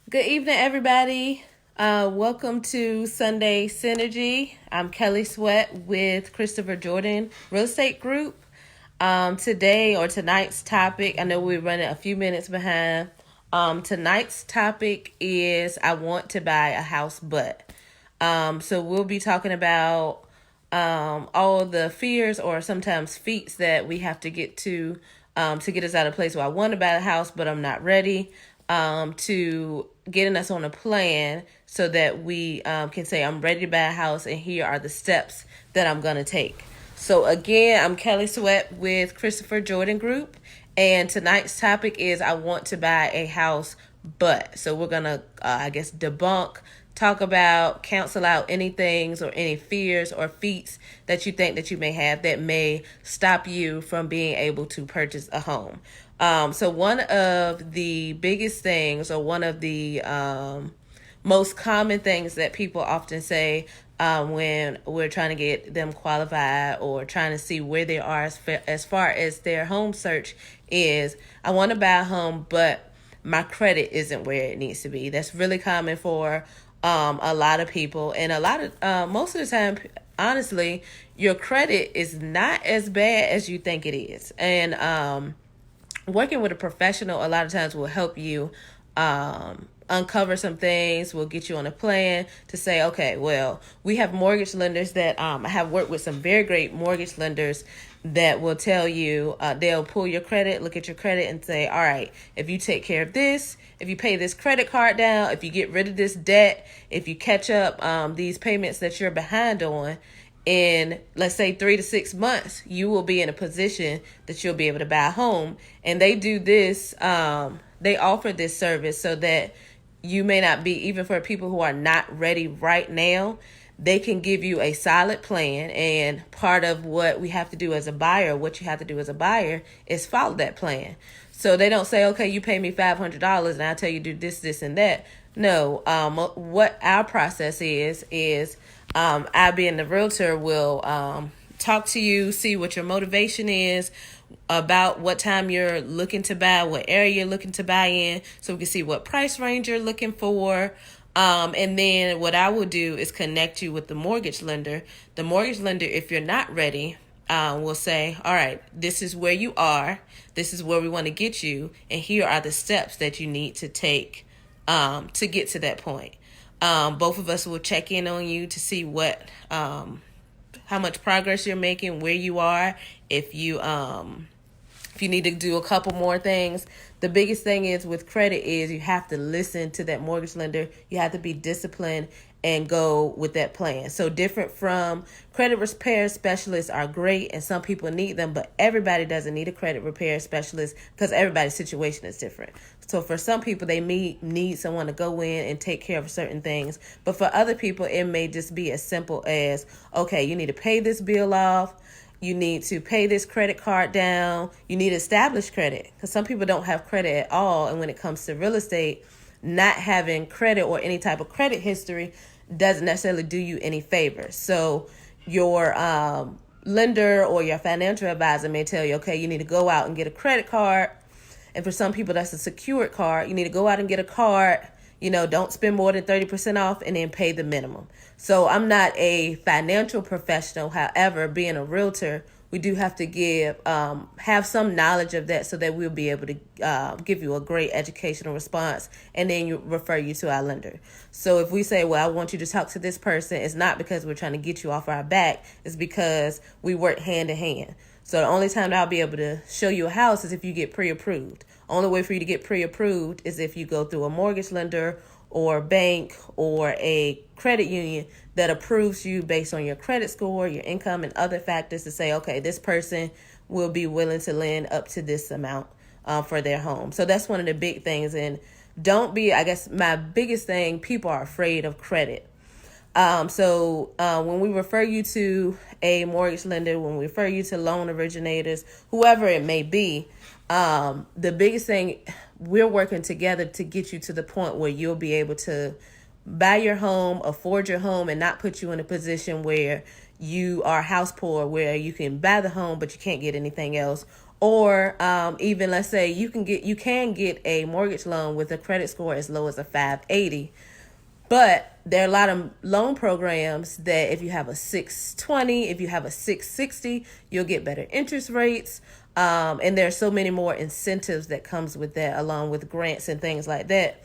Good evening, everybody. Welcome to Sunday Synergy. I'm Kelly Sweat with Christopher Jordan Real Estate Group. Today or tonight's topic, I know we're running a few minutes behind. Tonight's topic is I want to buy a house, but. So we'll be talking about all the fears or sometimes feats that we have to get to get us out of a place where I want to buy a house, but I'm not ready. To getting us on a plan so that we can say, I'm ready to buy a house and here are the steps that I'm going to take. So again, I'm Kelly Sweat with Christopher Jordan Group. And tonight's topic is I want to buy a house, but. So we're going to, debunk, talk about, counsel out any things or any fears or feats that you think that you may have that may stop you from being able to purchase a home. So one of the biggest things or one of the most common things that people often say when we're trying to get them qualified or trying to see where they are as far as their home search is, I want to buy a home, but my credit isn't where it needs to be. That's really common for a lot of people, and most of the time, honestly, your credit is not as bad as you think it is. And working with a professional a lot of times will help you uncover some things, will get you on a plan to say, okay, well, we have mortgage lenders that I have worked with some very great mortgage lenders that will tell you, they'll pull your credit, look at your credit and say, all right, if you take care of this, if you pay this credit card down, if you get rid of this debt, if you catch up these payments that you're behind on, in let's say 3 to 6 months, you will be in a position that you'll be able to buy a home. And they do this, they offer this service so that you may not be, even for people who are not ready right now, they can give you a solid plan. And part of what we have to do as a buyer, what you have to do as a buyer is follow that plan. So they don't say, okay, you pay me $500 and I'll tell you do this, this, and that. No, what our process is I, being the realtor, will talk to you, see what your motivation is, about what time you're looking to buy, what area you're looking to buy in, so we can see what price range you're looking for. And then what I will do is connect you with the mortgage lender. The mortgage lender, if you're not ready, will say, all right, this is where you are. This is where we want to get you. And here are the steps that you need to take to get to that point. Both of us will check in on you to see how much progress you're making, where you are, if you need to do a couple more things. The biggest thing is with credit is you have to listen to that mortgage lender. You have to be disciplined and go with that plan. So different from credit repair specialists are great and some people need them, but everybody doesn't need a credit repair specialist because everybody's situation is different. So for some people, they may need someone to go in and take care of certain things. But for other people, it may just be as simple as, okay, you need to pay this bill off. You need to pay this credit card down. You need to establish credit because some people don't have credit at all. And when it comes to real estate, not having credit or any type of credit history doesn't necessarily do you any favors. So your lender or your financial advisor may tell you, okay, you need to go out and get a credit card. And for some people, that's a secured card. You need to go out and get a card. Don't spend more than 30% off and then pay the minimum. So I'm not a financial professional. However, being a realtor, we do have to have some knowledge of that so that we'll be able to give you a great educational response and then refer you to our lender. So if we say, well, I want you to talk to this person, it's not because we're trying to get you off our back. It's because we work hand in hand. So the only time that I'll be able to show you a house is if you get pre-approved. Only way for you to get pre-approved is if you go through a mortgage lender or a bank or a credit union that approves you based on your credit score, your income, and other factors to say, okay, this person will be willing to lend up to this amount for their home. So that's one of the big things. And my biggest thing, people are afraid of credit. So when we refer you to a mortgage lender, when we refer you to loan originators, whoever it may be, the biggest thing, we're working together to get you to the point where you'll be able to buy your home, afford your home, and not put you in a position where you are house poor, where you can buy the home, but you can't get anything else, Or even, let's say you can get a mortgage loan with a credit score as low as a 580. But there are a lot of loan programs that if you have a 620, if you have a 660, you'll get better interest rates. And there are so many more incentives that comes with that, along with grants and things like that.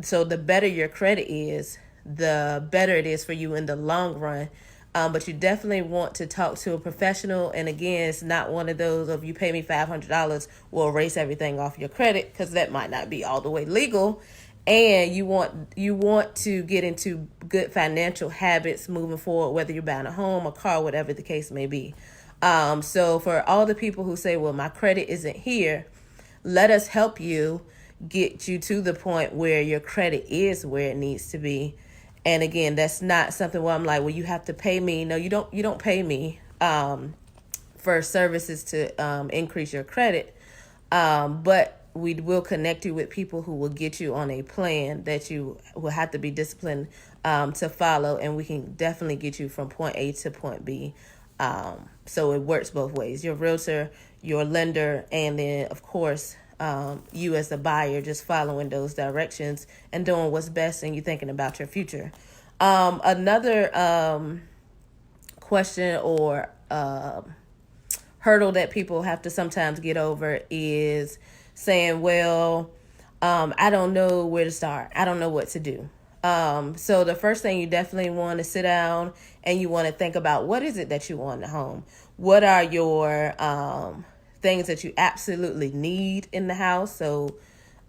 So the better your credit is, the better it is for you in the long run. But you definitely want to talk to a professional. And again, it's not one of those of you pay me $500, we'll erase everything off your credit, because that might not be all the way legal. And you want to get into good financial habits moving forward, whether you're buying a home, a car, whatever the case may be. So for all the people who say, well, my credit isn't here, let us help you get you to the point where your credit is where it needs to be. And again, that's not something where I'm like, well, you have to pay me. No, you don't pay me for services to increase your credit. But we will connect you with people who will get you on a plan that you will have to be disciplined to follow. And we can definitely get you from point A to point B. So it works both ways. Your realtor, your lender, and then, of course, you as a buyer, just following those directions and doing what's best, and you thinking about your future. Another question or hurdle that people have to sometimes get over is saying, well, I don't know where to start. I don't know what to do. So the first thing, you definitely want to sit down and you want to think about, what is it that you want in a home? What are your things that you absolutely need in the house? So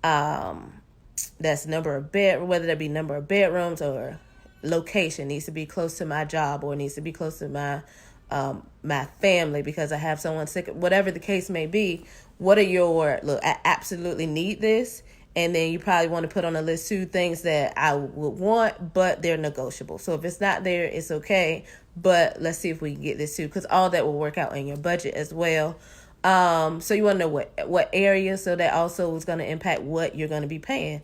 that's number of bed, whether that be number of bedrooms or location. Needs to be close to my job, or needs to be close to my family because I have someone sick, whatever the case may be. What are your, look, I absolutely need this. And then you probably want to put on a list 2 things that I would want, but they're negotiable. So if it's not there, it's okay. But let's see if we can get this too, because all that will work out in your budget as well. So you want to know what area, so that also is going to impact what you're going to be paying.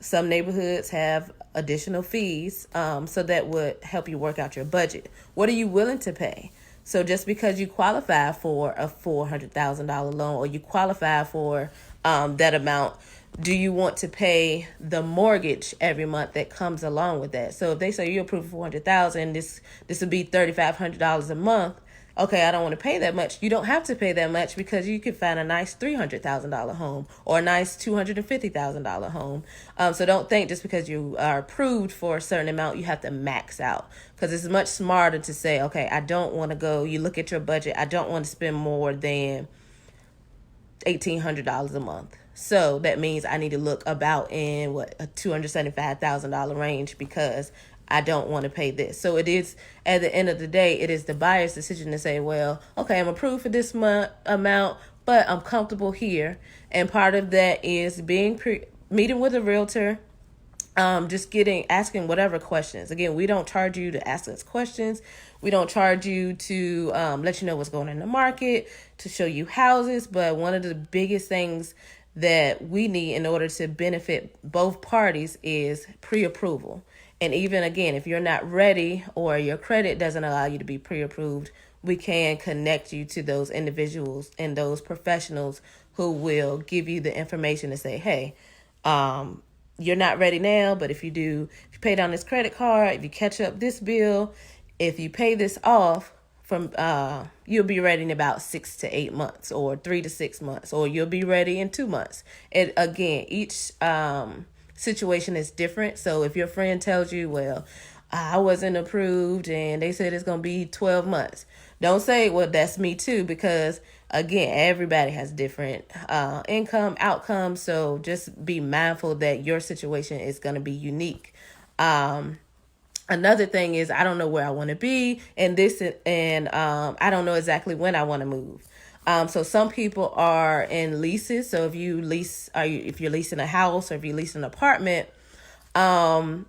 Some neighborhoods have additional fees, so that would help you work out your budget. What are you willing to pay? So just because you qualify for a $400,000 loan, or you qualify for that amount, do you want to pay the mortgage every month that comes along with that? So if they say you're approved for $400,000, this would be $3,500 a month. Okay, I don't want to pay that much. You don't have to pay that much, because you could find a nice $300,000 home or a nice $250,000 home. So don't think just because you are approved for a certain amount, you have to max out, because it's much smarter to say, okay, I don't want to go. You look at your budget. I don't want to spend more than $1,800 a month. So that means I need to look about in a $275,000 range, because I don't want to pay this. So it is, at the end of the day, it is the buyer's decision to say, well, okay, I'm approved for this amount, but I'm comfortable here. And part of that is meeting with a realtor, just asking whatever questions. Again, we don't charge you to ask us questions. We don't charge you to let you know what's going on in the market, to show you houses. But one of the biggest things that we need in order to benefit both parties is pre-approval. And even, again, if you're not ready or your credit doesn't allow you to be pre-approved, we can connect you to those individuals and those professionals who will give you the information to say, hey, you're not ready now, but if you pay down this credit card, if you catch up this bill, if you pay this off, you'll be ready in about 6 to 8 months, or 3 to 6 months, or you'll be ready in 2 months. And again, each situation is different. So if your friend tells you, well, I wasn't approved and they said it's going to be 12 months, don't say, well, that's me too, because again, everybody has different income outcomes. So just be mindful that your situation is going to be unique. Another thing is, I don't know where I want to be, and I don't know exactly when I want to move. So some people are in leases. So if you're leasing a house, or if you're leasing an apartment,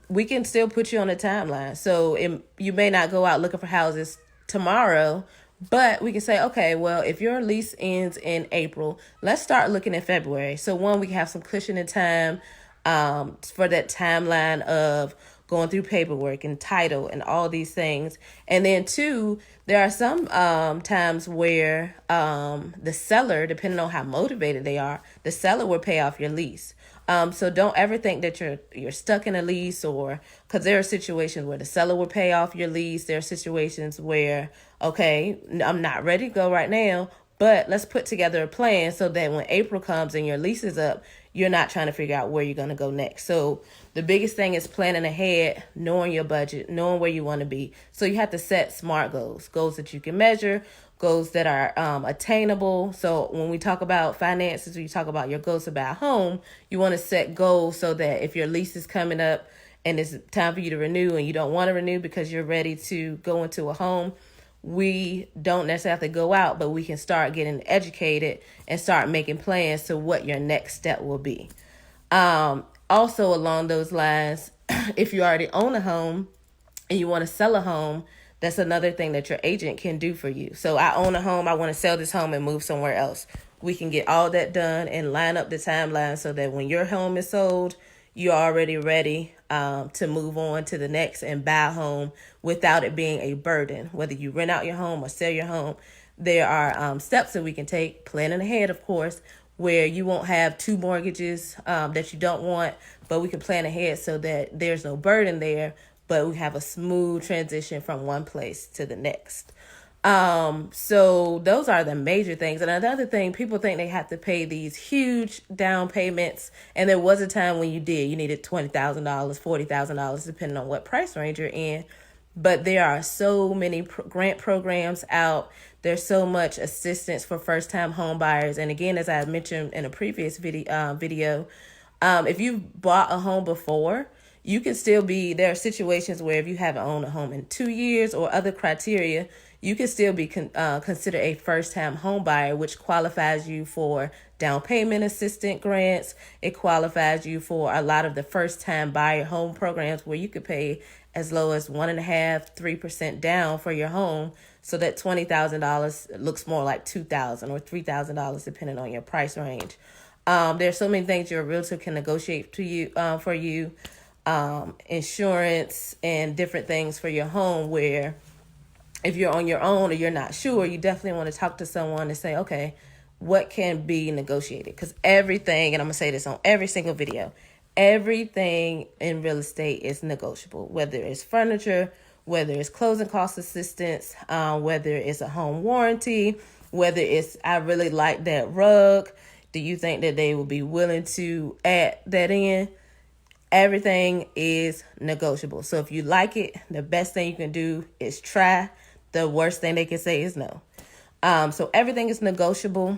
we can still put you on a timeline. So you may not go out looking for houses tomorrow, but we can say, okay, well, if your lease ends in April, let's start looking at February. So we can have some cushion in time for that timeline of going through paperwork and title and all these things. And then two, there are some times where the seller, depending on how motivated they are, the seller will pay off your lease. So don't ever think that you're stuck in a lease, or because there are situations where the seller will pay off your lease. There are situations where, okay, I'm not ready to go right now, but let's put together a plan so that when April comes and your lease is up, you're not trying to figure out where you're going to go next. So the biggest thing is planning ahead, knowing your budget, knowing where you want to be. So you have to set SMART goals, goals that you can measure, goals that are attainable. So when we talk about finances, when you talk about your goals to buy a home, you want to set goals so that if your lease is coming up and it's time for you to renew and you don't want to renew because you're ready to go into a home, we don't necessarily have to go out, but we can start getting educated and start making plans to what your next step will be. Also along those lines, if you already own a home and you want to sell a home, that's another thing that your agent can do for you. So I own a home, I want to sell this home and move somewhere else. We can get all that done and line up the timeline so that when your home is sold, you're already ready to move on to the next and buy a home without it being a burden. Whether you rent out your home or sell your home, there are steps that we can take, planning ahead, of course, where you won't have two mortgages that you don't want, but we can plan ahead so that there's no burden there, but we have a smooth transition from one place to the next. So those are the major things. And another thing, people think they have to pay these huge down payments. And there was a time when you needed $20,000, $40,000, depending on what price range you're in. But there are so many grant programs out. There's so much assistance for first-time home buyers. And again, as I mentioned in a previous video, if you've bought a home before, you can still be, there are situations where if you haven't owned a home in 2 years or other criteria, you can still be considered a first-time home buyer, which qualifies you for down payment assistance grants. It qualifies you for a lot of the first-time buyer home programs where you could pay as low as 1.5%, 3% down for your home, so that $20,000 looks more like $2,000 or $3,000 depending on your price range. There's so many things your realtor can negotiate to you for you, insurance and different things for your home, where if you're on your own or you're not sure, you definitely want to talk to someone and say, okay, what can be negotiated? Because everything, and I'm going to say this on every single video, everything in real estate is negotiable, whether it's furniture, whether it's closing cost assistance, whether it's a home warranty, whether it's, I really like that rug. Do you think that they will be willing to add that in? Everything is negotiable. So if you like it, the best thing you can do is try. The worst thing they can say is no. So everything is negotiable.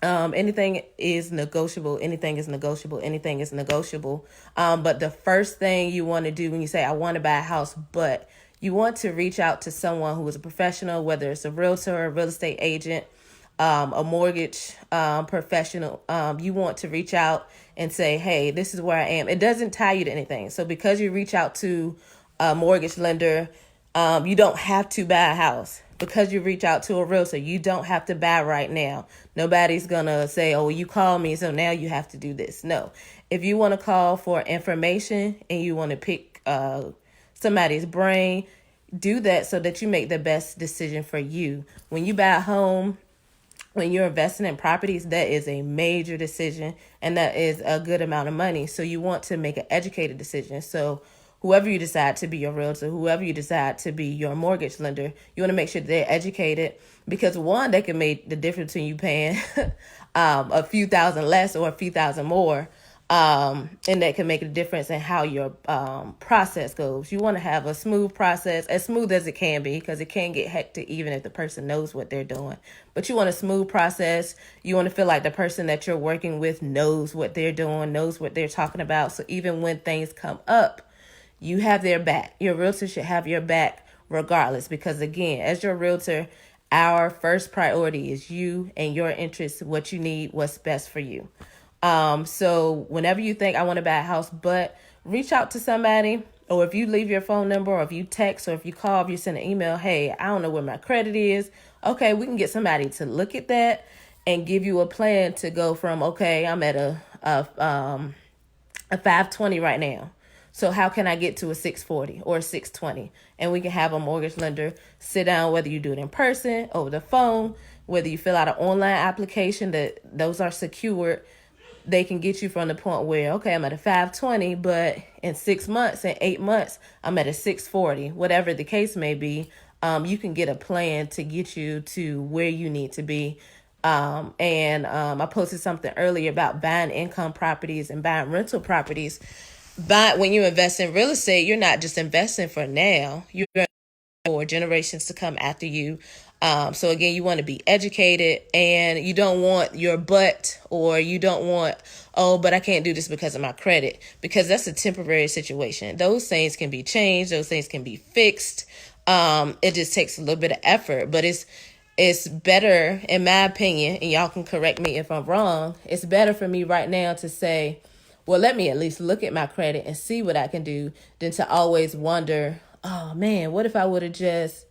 Anything is negotiable. Anything is negotiable. Anything is negotiable. But the first thing you want to do when you say, I want to buy a house, but you want to reach out to someone who is a professional, whether it's a realtor, a real estate agent, a mortgage professional. You want to reach out and say, hey, this is where I am. It doesn't tie you to anything. So because you reach out to a mortgage lender, you don't have to buy a house. Because you reach out to a realtor, you don't have to buy right now. Nobody's going to say, oh, you called me, so now you have to do this. No. If you want to call for information and you want to pick somebody's brain, do that so that you make the best decision for you. When you buy a home, when you're investing in properties, that is a major decision, and that is a good amount of money. So you want to make an educated decision. So whoever you decide to be your realtor, whoever you decide to be your mortgage lender, you want to make sure they're educated, because one, they can make the difference between you paying a few thousand less or a few thousand more. And that can make a difference in how your process goes. You want to have a smooth process, as smooth as it can be, because it can get hectic even if the person knows what they're doing. But you want a smooth process. You want to feel like the person that you're working with knows what they're doing, knows what they're talking about. So even when things come up, you have their back. Your realtor should have your back regardless, because again, as your realtor, our first priority is you and your interests, what you need, what's best for you. So whenever you think I want to buy a house, but reach out to somebody, or if you leave your phone number, or if you text, or if you call, if you send an email, hey, I don't know where my credit is. Okay, we can get somebody to look at that and give you a plan to go from, okay, I'm at a 520 right now. So how can I get to a 640 or a 620? And we can have a mortgage lender sit down, whether you do it in person, over the phone, whether you fill out an online application, that those are secured. They can get you from the point where, okay, I'm at a 520, but in 6 months and 8 months, I'm at a 640, whatever the case may be. You can get a plan to get you to where you need to be. I posted something earlier about buying income properties and buying rental properties. But when you invest in real estate, you're not just investing for now. You're for generations to come after you. So again, you want to be educated, and you don't want your butt, or you don't want, oh, but I can't do this because of my credit, because that's a temporary situation. Those things can be changed. Those things can be fixed. It just takes a little bit of effort, but it's better, in my opinion, and y'all can correct me if I'm wrong. It's better for me right now to say, well, let me at least look at my credit and see what I can do, than to always wonder, oh man, what if I would have just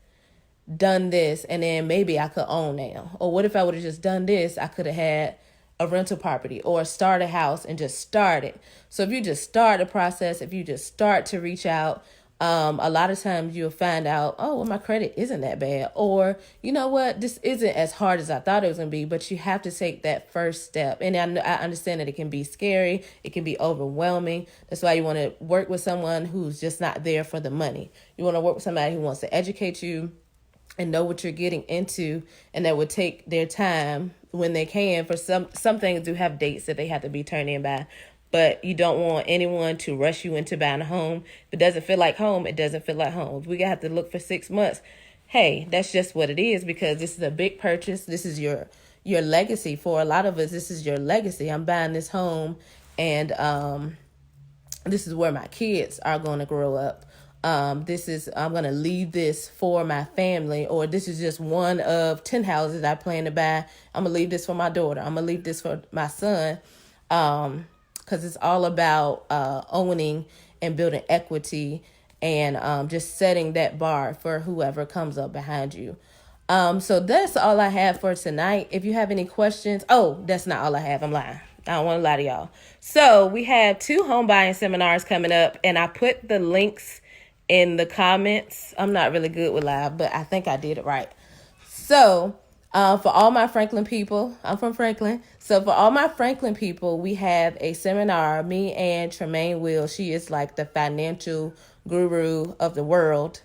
done this and then maybe I could own now? Or what if I would have just done this? I could have had a rental property or start a house and just started. So if you just start the process, if you just start to reach out, a lot of times you'll find out, oh, well, my credit isn't that bad. Or, you know what, this isn't as hard as I thought it was going to be, but you have to take that first step. And I understand that it can be scary. It can be overwhelming. That's why you want to work with someone who's just not there for the money. You want to work with somebody who wants to educate you and know what you're getting into, and that would take their time when they can. For some things do have dates that they have to be turned in by, but you don't want anyone to rush you into buying a home. If it doesn't feel like home, it doesn't feel like home. If we have to look for 6 months, hey, that's just what it is, because this is a big purchase. This is your legacy. For a lot of us, this is your legacy. I'm buying this home, and this is where my kids are going to grow up. I'm going to leave this for my family, or this is just one of 10 houses I plan to buy. I'm going to leave this for my daughter. I'm going to leave this for my son. Because it's all about owning and building equity, and just setting that bar for whoever comes up behind you. So that's all I have for tonight. If you have any questions, that's not all I have. I'm lying. I don't want to lie to y'all. So we have 2 home buying seminars coming up, and I put the links in the comments. I'm not really good with live, but I think I did it right. So for all my Franklin people, I'm from Franklin. So for all my Franklin people, we have a seminar. Me and Tremaine Will, she is like the financial guru of the world.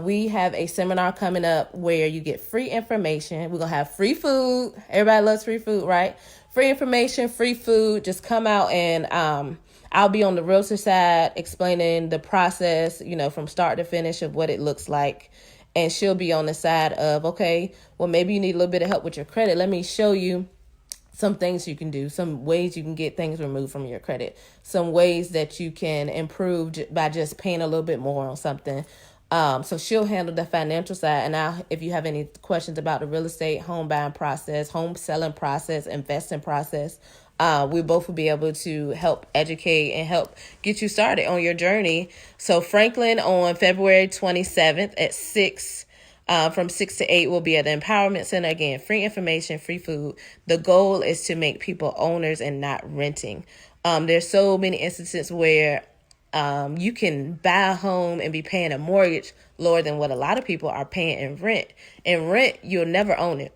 We have a seminar coming up where you get free information. We're going to have free food. Everybody loves free food, right? Free information, free food. Just come out, and I'll be on the realtor side explaining the process, from start to finish of what it looks like. And she'll be on the side of, okay, well, maybe you need a little bit of help with your credit. Let me show you some things you can do, some ways you can get things removed from your credit, some ways that you can improve by just paying a little bit more on something. So she'll handle the financial side. And if you have any questions about the real estate, home buying process, home selling process, investing process, we both will be able to help educate and help get you started on your journey. So Franklin on February 27th at 6, from 6 to 8 will be at the Empowerment Center. Again, free information, free food. The goal is to make people owners and not renting. There's so many instances where you can buy a home and be paying a mortgage lower than what a lot of people are paying in rent. In rent, you'll never own it.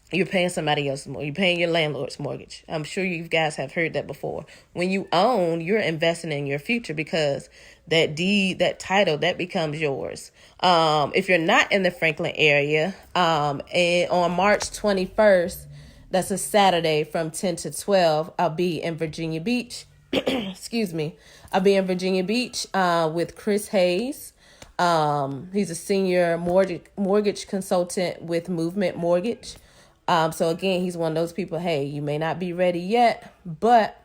You're paying somebody else's mortgage. You're paying your landlord's mortgage. I'm sure you guys have heard that before. When you own, you're investing in your future, because that deed, that title, that becomes yours. If you're not in the Franklin area, and on March 21st, that's a Saturday from 10 to 12, I'll be in Virginia Beach. Excuse me. I'll be in Virginia Beach with Chris Hayes. He's a senior mortgage consultant with Movement Mortgage. So again, he's one of those people, hey, you may not be ready yet, but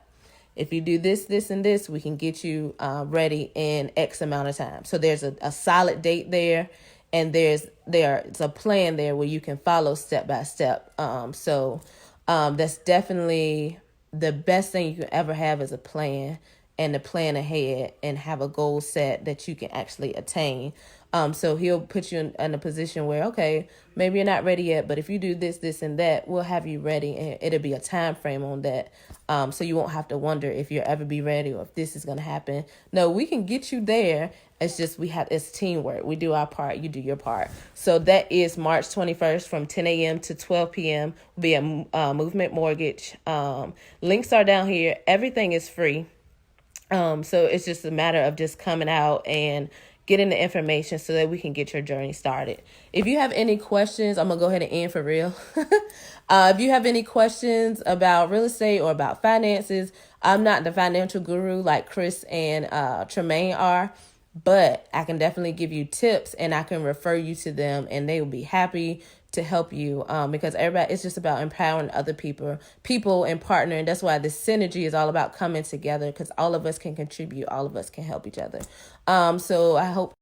if you do this, this, and this, we can get you ready in X amount of time. So there's a solid date there, and there's a plan there where you can follow step by step. So that's definitely the best thing you can ever have, is a plan, and to plan ahead and have a goal set that you can actually attain. So he'll put you in a position where, okay, maybe you're not ready yet, but if you do this, this, and that, we'll have you ready, and it'll be a time frame on that. So you won't have to wonder if you'll ever be ready or if this is going to happen. No, we can get you there. It's just it's teamwork. We do our part, you do your part. So that is March 21st from 10 a.m. to 12 p.m. Will be a Movement Mortgage. Links are down here. Everything is free. So it's just a matter of just coming out and getting the information so that we can get your journey started. If you have any questions, I'm going to go ahead and end for real. If you have any questions about real estate or about finances, I'm not the financial guru like Chris and Tremaine are, but I can definitely give you tips and I can refer you to them and they will be happy to help you because everybody, it's just about empowering other people and partnering. That's why this synergy is all about coming together because all of us can contribute. All of us can help each other. So I hope